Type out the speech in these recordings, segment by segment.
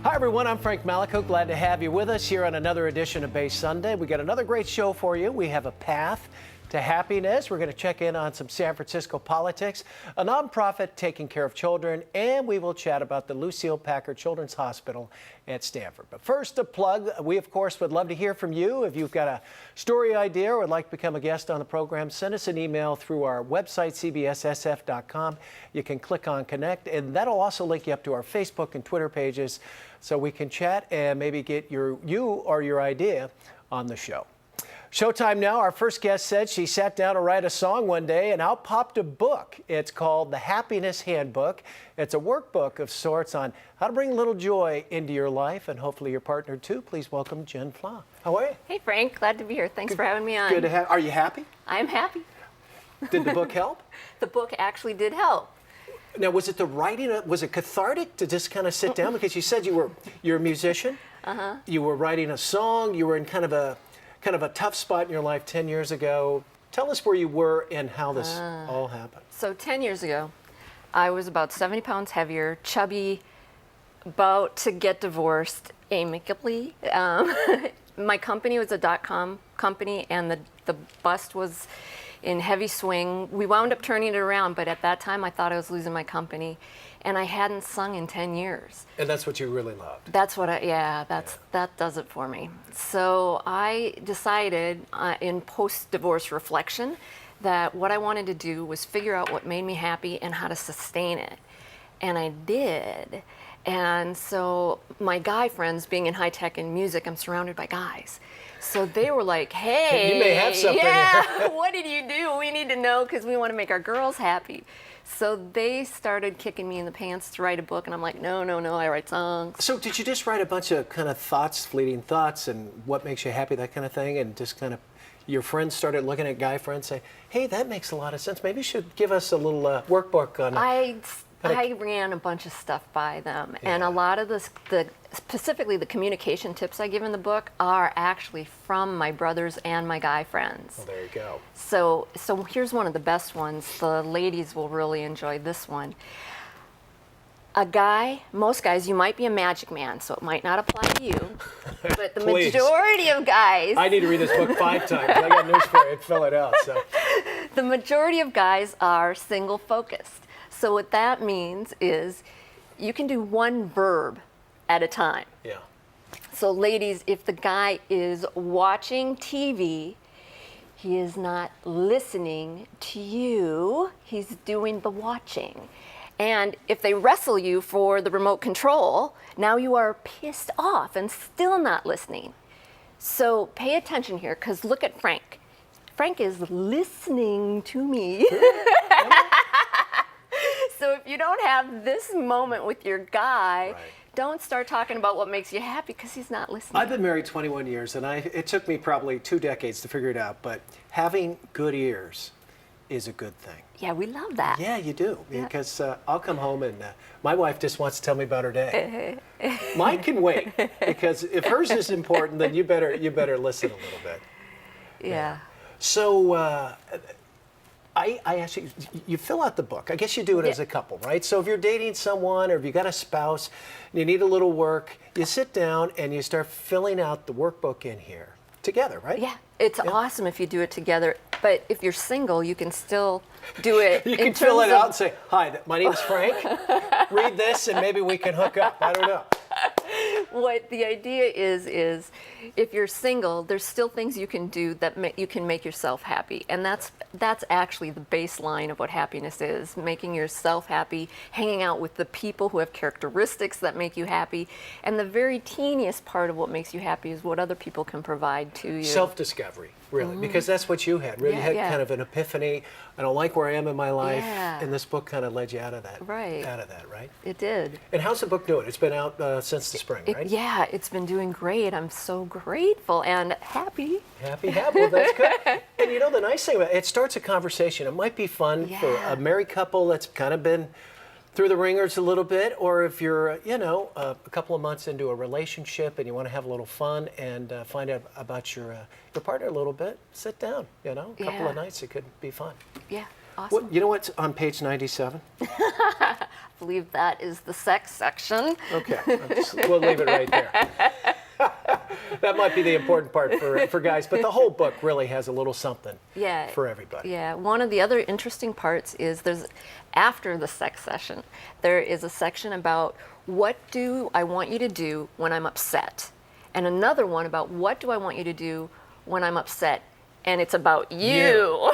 Hi everyone, I'm Frank Malico. Glad to have you with us here on another edition of Bay Sunday. We got another great show for you. We have a path to happiness. We're going to check in on some San Francisco politics, a nonprofit taking care of children, and we will chat about the Lucille Packard Children's Hospital at Stanford. But first, a plug. We, of course, would love to hear from you. If you've got a story idea or would like to become a guest on the program, send us an email through our website, cbssf.com. You can click on Connect, and that'll also link you up to our Facebook and Twitter pages so we can chat and maybe get you or your idea on the show. Showtime now. Our first guest said she sat down to write a song one day and out popped a book. It's called The Happiness Handbook. It's a workbook of sorts on how to bring a little joy into your life and hopefully your partner too. Please welcome Jenn Flaa. How are you? Hey Frank, glad to be here. Thanks for having me on. Good to have. Are you happy? I'm happy. Did the book help? The book actually did help. Now, was it the writing? Was it cathartic to just kind of sit down? Because you said you're a musician. You were writing a song. You were in kind of a tough spot in your life 10 years ago. Tell us where you were and how this all happened. So 10 years ago, I was about 70 pounds heavier, chubby, about to get divorced amicably. My company was a .com company, and the bust was in heavy swing. We wound up turning it around, but at that time I thought I was losing my company, and I hadn't sung in 10 years. And that's what you really loved. That's what that does it for me. So I decided in post-divorce reflection that what I wanted to do was figure out what made me happy and how to sustain it. And I did. And so my guy friends, being in high tech and music, I'm surrounded by guys. So they were like, hey, you may have something here. What did you do? We need to know because we want to make our girls happy. So they started kicking me in the pants to write a book, and I'm like, no, I write songs. So did you just write a bunch of kind of thoughts, fleeting thoughts, and what makes you happy, that kind of thing, and just kind of your friends started looking at guy friends, say, hey, that makes a lot of sense. Maybe you should give us a little workbook on I ran a bunch of stuff by them, and a lot of specifically the communication tips I give in the book are actually from my brothers and my guy friends. Well, there you go. So here's one of the best ones. The ladies will really enjoy this one. Most guys, you might be a magic man, so it might not apply to you, but the majority of guys... I need to read this book 5 times. I got news for you. Fill it out. So. The majority of guys are single-focused. So what that means is you can do one verb at a time. Yeah. So ladies, if the guy is watching TV, he is not listening to you, he's doing the watching. And if they wrestle you for the remote control, now you are pissed off and still not listening. So pay attention here, because look at Frank. Frank is listening to me. So if you don't have this moment with your guy, don't start talking about what makes you happy because he's not listening. I've been married 21 years, and it took me probably 2 decades to figure it out, but having good ears is a good thing. Yeah, we love that. Yeah, you do, because I'll come home and my wife just wants to tell me about her day. Mine can wait, because if hers is important, then you better listen a little bit. Yeah. So I actually, you fill out the book. I guess you do it as a couple, right? So if you're dating someone or if you got a spouse and you need a little work, you sit down and you start filling out the workbook in here together, right? Yeah, it's awesome if you do it together. But if you're single, you can still do it. You can fill it out and say, hi, my name's Frank. Read this and maybe we can hook up. I don't know. What the idea is if you're single, there's still things you can do that you can make yourself happy. And that's actually the baseline of what happiness is, making yourself happy, hanging out with the people who have characteristics that make you happy. And the very teeniest part of what makes you happy is what other people can provide to you. Self-discovery, really, because that's what you had. Really, you had kind of an epiphany. I don't like where I am in my life. And this book kind of led you out of that. Right. Out of that, right? It did. And how's the book doing? It's been out since the spring, right? Yeah, it's been doing great. I'm so grateful and happy. Happy. Well, that's good. And you know, the nice thing about it starts a conversation. It might be fun for a married couple that's kind of been through the ringers a little bit, or if you're, a couple of months into a relationship and you want to have a little fun and find out about your partner a little bit, sit down, a couple of nights, it could be fun. Yeah, awesome. You know what's on page 97? believe that is the sex section. Okay, we'll leave it right there. That might be the important part for guys, but the whole book really has a little something for everybody. Yeah, one of the other interesting parts is after the sex session, there is a section about what do I want you to do when I'm upset, and another one about what do I want you to do when I'm upset, and it's about you.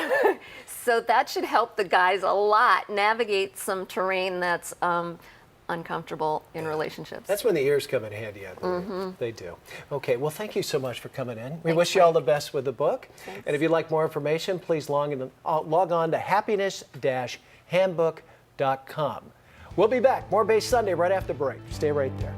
So that should help the guys a lot navigate some terrain that's uncomfortable in relationships. That's when the ears come in handy, I believe. They do. Okay, well, thank you so much for coming in. We wish you all the best with the book. Thanks. And if you'd like more information, please log on to happiness-handbook.com. We'll be back. More Base Sunday right after break. Stay right there.